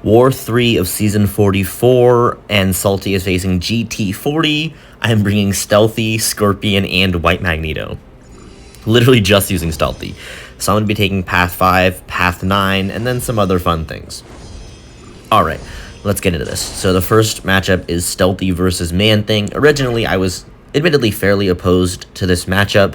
War 3 of Season 44, and Salty is facing GT40. I am bringing Stealthy, Scorpion, and White Magneto. Literally just using Stealthy. So I'm going to be taking Path 5, Path 9, and then some other fun things. Alright, let's get into this. So the first matchup is Stealthy versus Man-Thing. Originally, I was admittedly fairly opposed to this matchup,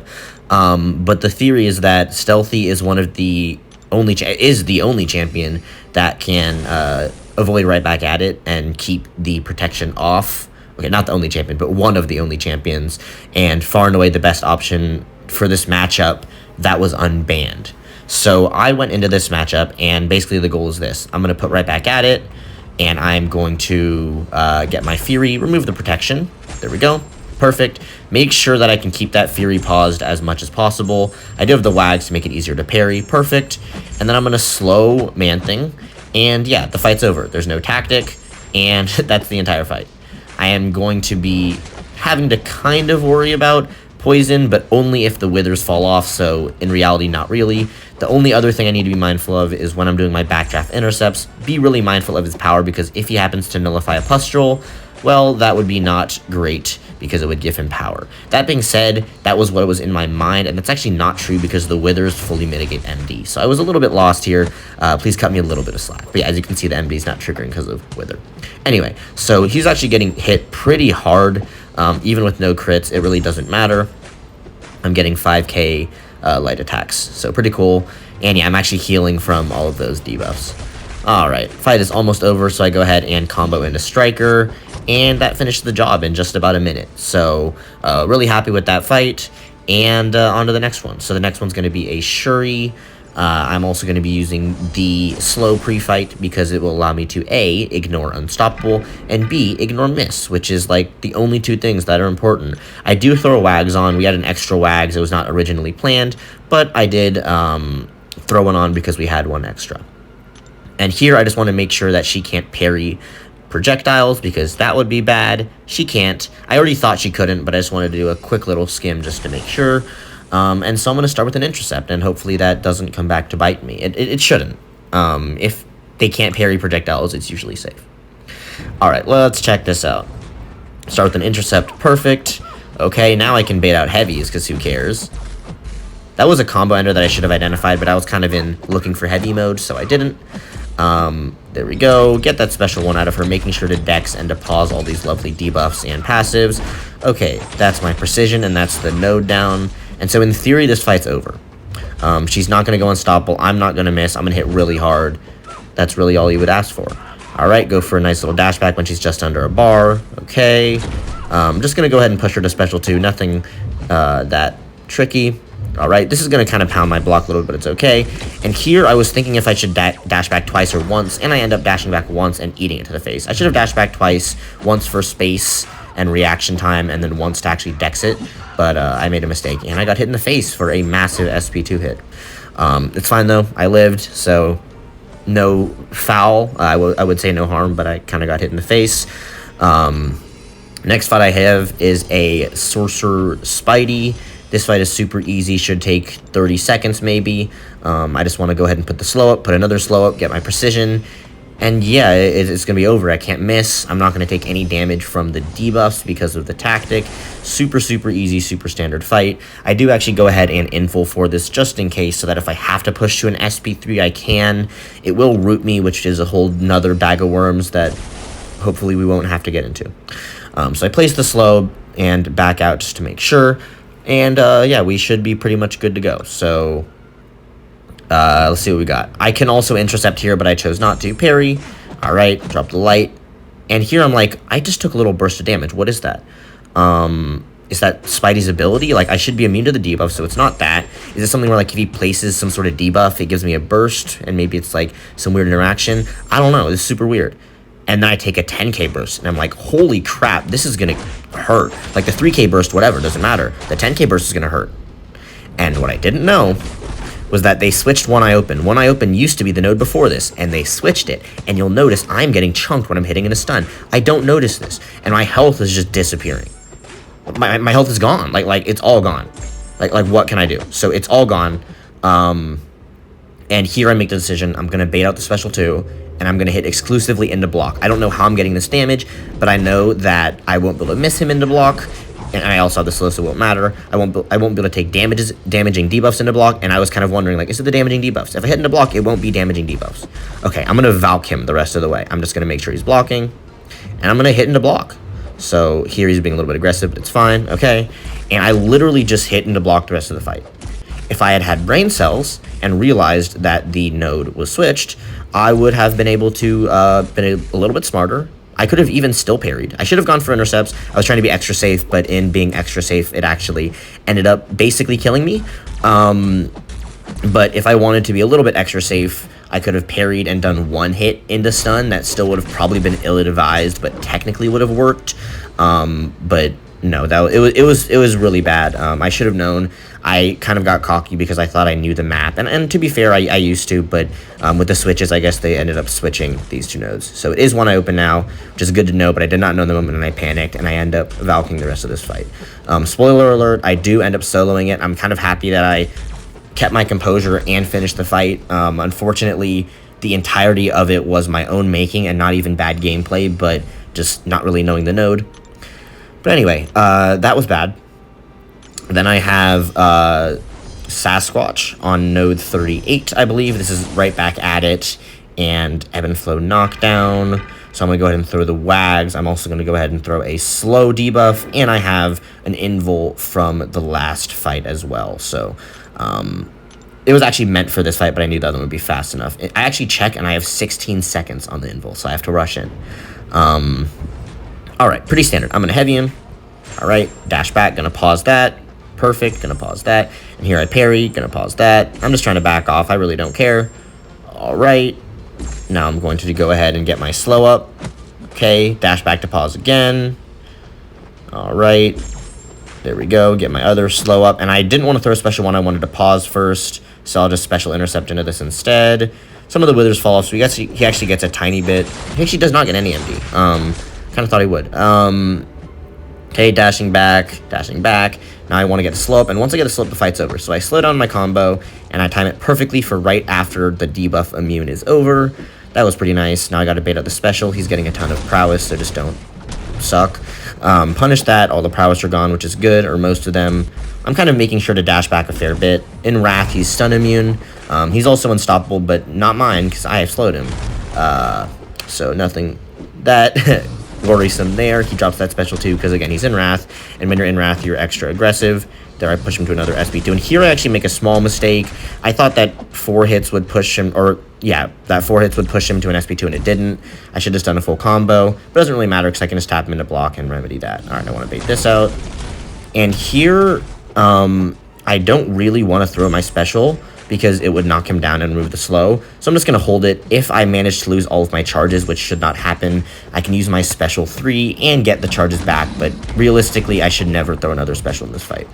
but the theory is that Stealthy is one of the only champion that can avoid right back at it and keep the protection off. Okay, not the only champion, but one of the only champions, and far and away the best option for this matchup that was unbanned. So I went into this matchup, and basically the goal is this. I'm going to put right back at it, and I'm going to get my Fury, remove the protection. There we go. Perfect. Make sure that I can keep that Fury paused as much as possible. I do have the Wags to make it easier to parry. Perfect. And then I'm going to slow Man-Thing. And yeah, the fight's over. There's no tactic. And that's the entire fight. I am going to be having to kind of worry about poison, but only if the withers fall off. So in reality, not really. The only other thing I need to be mindful of is when I'm doing my backdraft intercepts, be really mindful of his power, because if he happens to nullify a pustule, well, that would be not great because it would give him power. That being said, that was what was in my mind, and that's actually not true because the withers fully mitigate MD. So I was a little bit lost here. Please cut me a little bit of slack. But yeah, as you can see, the MD is not triggering because of wither. Anyway, so he's actually getting hit pretty hard. Even with no crits, it really doesn't matter. I'm getting 5k light attacks, so pretty cool. And yeah, I'm actually healing from all of those debuffs. Alright, fight is almost over, so I go ahead and combo into Striker, and that finished the job in just about a minute. So, really happy with that fight, and on to the next one. So the next one's going to be a Shuri. I'm also going to be using the slow pre-fight because it will allow me to A, ignore Unstoppable, and B, ignore Miss, which is like the only two things that are important. I do throw Wags on. We had an extra Wags. It was not originally planned, but I did throw one on because we had one extra. And here I just want to make sure that she can't parry projectiles because that would be bad. She can't. I already thought she couldn't, but I just wanted to do a quick little skim just to make sure. And so I'm going to start with an intercept, and hopefully that doesn't come back to bite me. It shouldn't. If they can't parry projectiles, it's usually safe. Alright, let's check this out. Start with an intercept. Perfect. Okay, now I can bait out heavies, because who cares? That was a combo ender that I should have identified, but I was kind of in looking for heavy mode, so I didn't. There we go. Get that special one out of her, making sure to dex and to pause all these lovely debuffs and passives. Okay, that's my precision, and that's the node down. And so in theory, this fight's over. She's not going to go unstoppable. I'm not going to miss. I'm going to hit really hard. That's really all you would ask for. Alright, go for a nice little dash back when she's just under a bar. Okay. I'm just going to go ahead and push her to special 2. Nothing that tricky. Alright, this is going to kind of pound my block a little bit, but it's okay. And here I was thinking if I should dash back twice or once, and I end up dashing back once and eating it to the face. I should have dashed back twice, once for space and reaction time, and then once to actually dex it. But I made a mistake, and I got hit in the face for a massive SP2 hit. It's fine, though. I lived, so no foul. I would say no harm, but I kind of got hit in the face. Next fight I have is a Sorcerer Spidey. This fight is super easy, should take 30 seconds maybe. I just want to go ahead and put the slow up, put another slow up, get my precision. And yeah, it's going to be over. I can't miss. I'm not going to take any damage from the debuffs because of the tactic. Super, super easy, super standard fight. I do actually go ahead and info for this just in case, so that if I have to push to an SP3, I can. It will root me, which is a whole nother bag of worms that hopefully we won't have to get into. So I place the slow and back out just to make sure. And yeah, we should be pretty much good to go. So let's see what we got. I can also intercept here, but I chose not to. Parry. Alright, drop the light. And here I'm like, I just took a little burst of damage. What is that? Is that Spidey's ability? Like, I should be immune to the debuff, so it's not that. Is it something where, like, if he places some sort of debuff, it gives me a burst, and maybe it's, like, some weird interaction? I don't know. It's super weird. And then I take a 10k burst, and I'm like, holy crap, this is going to hurt. Like, the 3k burst, whatever, doesn't matter. The 10k burst is going to hurt. And what I didn't know was that they switched One Eye Open. One Eye Open used to be the node before this, and they switched it. And you'll notice I'm getting chunked when I'm hitting in a stun. I don't notice this, and my health is just disappearing. My health is gone. Like it's all gone. Like what can I do? So it's all gone. And here I make the decision. I'm gonna bait out the special 2, and I'm going to hit exclusively into block. I don't know how I'm getting this damage, but I know that I won't be able to miss him into block, and I also have the slow, so it won't matter. I won't be able to take damaging debuffs into block, and I was kind of wondering, like, is it the damaging debuffs? If I hit into block, it won't be damaging debuffs. Okay, I'm going to Valk him the rest of the way. I'm just going to make sure he's blocking, and I'm going to hit into block. So here he's being a little bit aggressive, but it's fine, okay? And I literally just hit into block the rest of the fight. If I had had brain cells and realized that the node was switched, I would have been able to been a little bit smarter. I could have even still parried. I should have gone for intercepts. I was trying to be extra safe, but in being extra safe, it actually ended up basically killing me. But if I wanted to be a little bit extra safe, I could have parried and done one hit into stun. That still would have probably been ill-advised, but technically would have worked. But no, it was really bad. I should have known. I kind of got cocky because I thought I knew the map, and to be fair, I used to, but with the switches, I guess they ended up switching these two nodes. So it is one I open now, which is good to know, but I did not know the moment, and I panicked, and I end up Valking the rest of this fight. Spoiler alert, I do end up soloing it. I'm kind of happy that I kept my composure and finished the fight. Unfortunately, the entirety of it was my own making and not even bad gameplay, but just not really knowing the node. But anyway, that was bad. Then I have Sasquatch on node 38, I believe. This is right back at it. And Ebb and Flow knockdown. So I'm going to go ahead and throw the Wags. I'm also going to go ahead and throw a slow debuff. And I have an invul from the last fight as well. So it was actually meant for this fight, but I knew the other one would be fast enough. I actually check, and I have 16 seconds on the invul, so I have to rush in. Alright, pretty standard. I'm going to heavy him. Alright, dash back, going to pause that. Perfect, going to pause that. And here I parry, going to pause that. I'm just trying to back off. I really don't care. Alright. Now I'm going to go ahead and get my slow up. Okay, dash back to pause again. Alright. There we go. Get my other slow up. And I didn't want to throw a special one. I wanted to pause first. So I'll just special intercept into this instead. Some of the withers fall off, so he actually gets a tiny bit. He actually does not get any MD. Kind of thought he would. Okay, dashing back. Now I want to get a slow up, and once I get a slow up, the fight's over. So I slow down my combo, and I time it perfectly for right after the debuff immune is over. That was pretty nice. Now I got to bait out the special. He's getting a ton of prowess, so just don't suck. Punish that. All the prowess are gone, which is good, or most of them. I'm kind of making sure to dash back a fair bit. In Wrath, he's stun immune. He's also unstoppable, but not mine, because I have slowed him. So nothing that worrisome there. He drops that special too, because again, he's in Wrath, and when you're in Wrath, you're extra aggressive. There I push him to another SP2, and here I actually make a small mistake. I thought that 4 hits would push him, or yeah, that 4 hits would push him to an SP2, and it didn't. I should have just done a full combo, but it doesn't really matter, because I can just tap him into block and remedy that. Alright, I want to bait this out. And here, I don't really want to throw my special, because it would knock him down and remove the slow. So I'm just going to hold it. If I manage to lose all of my charges, which should not happen, I can use my special 3 and get the charges back, but realistically, I should never throw another special in this fight.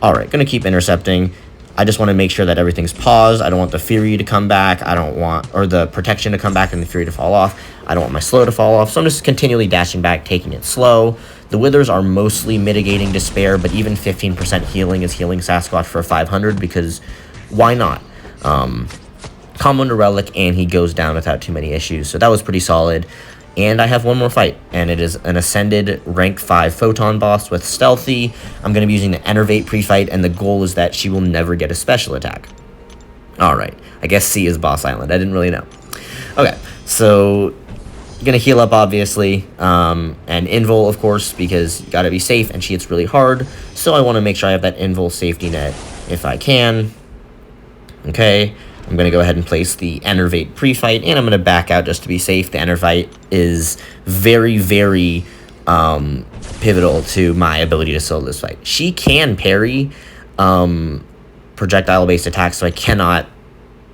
Alright, going to keep intercepting. I just want to make sure that everything's paused. I don't want the Fury to come back. I don't want, or the Protection to come back and the Fury to fall off. I don't want my slow to fall off. So I'm just continually dashing back, taking it slow. The Withers are mostly mitigating Despair, but even 15% healing is healing Sasquatch for 500, because why not? Combo into Relic, and he goes down without too many issues. So that was pretty solid. And I have one more fight, and it is an Ascended rank 5 Photon boss with Stealthy. I'm going to be using the Enervate pre-fight, and the goal is that she will never get a special attack. Alright, I guess C is Boss Island. I didn't really know. Okay, so going to heal up, obviously, and invul, of course, because you got to be safe, and she hits really hard. So I want to make sure I have that invul safety net if I can. Okay, I'm going to go ahead and place the Enervate pre-fight, and I'm going to back out just to be safe. The Enervate is very, very pivotal to my ability to solo this fight. She can parry projectile-based attacks, so I cannot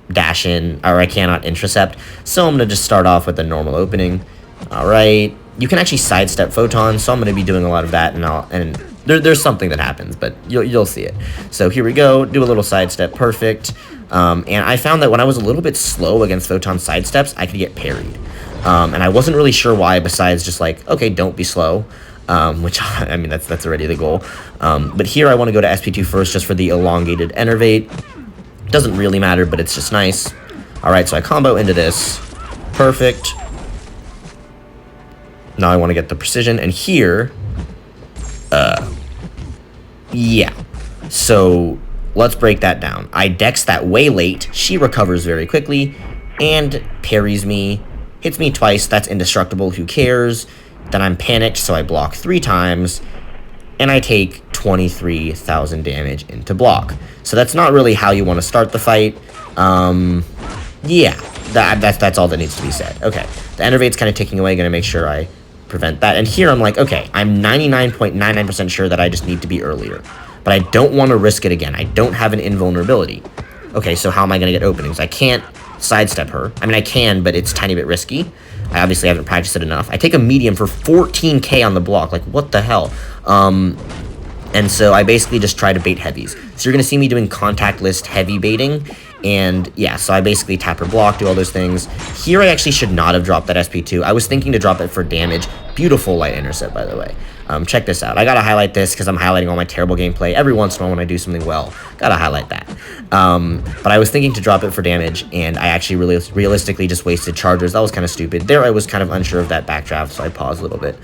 dash in, or I cannot intercept. So I'm going to just start off with a normal opening. Alright, you can actually sidestep Photon, so I'm going to be doing a lot of that, and there's something that happens, but you'll see it. So here we go, do a little sidestep, perfect. And I found that when I was a little bit slow against Photon sidesteps, I could get parried. And I wasn't really sure why, besides just like, okay, don't be slow. Which, I mean, that's already the goal. But here I want to go to SP2 first, just for the elongated Enervate. Doesn't really matter, but it's just nice. Alright, so I combo into this. Perfect. Now I want to get the precision, and here, yeah. So let's break that down. I dex that way late. She recovers very quickly and parries me. Hits me twice. That's indestructible. Who cares? Then I'm panicked, so I block 3 times, and I take 23,000 damage into block. So that's not really how you want to start the fight. Yeah, that's all that needs to be said. Okay, the enervate's kind of ticking away. Going to make sure I prevent that. And here I'm like, okay, I'm 99.99% sure that I just need to be earlier. But I don't want to risk it again. I don't have an invulnerability. Okay, so how am I going to get openings? I can't sidestep her. I mean, I can, but it's a tiny bit risky. I obviously haven't practiced it enough. I take a medium for 14k on the block. Like, what the hell? And so I basically just try to bait heavies. So you're going to see me doing contact list heavy baiting. And yeah, so I basically tap her block, do all those things. Here I actually should not have dropped that SP2. I was thinking to drop it for damage. Beautiful light intercept, by the way. Check this out. I gotta highlight this because I'm highlighting all my terrible gameplay. Every once in a while when I do something well, gotta highlight that. But I was thinking to drop it for damage, and I actually really realistically just wasted chargers. That was kind of stupid. There I was kind of unsure of that backdraft, so I paused a little bit.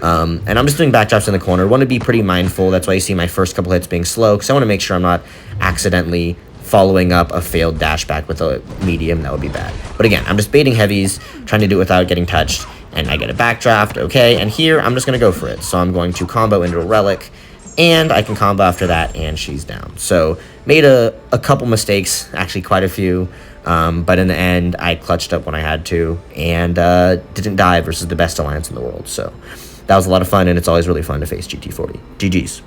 And I'm just doing backdrafts in the corner. Want to be pretty mindful. That's why you see my first couple hits being slow, because I want to make sure I'm not accidentally following up a failed dash back with a medium. That would be bad. But again, I'm just baiting heavies, trying to do it without getting touched, and I get a backdraft, okay, and here I'm just going to go for it. So I'm going to combo into a relic, and I can combo after that, and she's down. So made a couple mistakes, actually quite a few, but in the end, I clutched up when I had to, and didn't die versus the best alliance in the world. So that was a lot of fun, and it's always really fun to face GT40. GG's.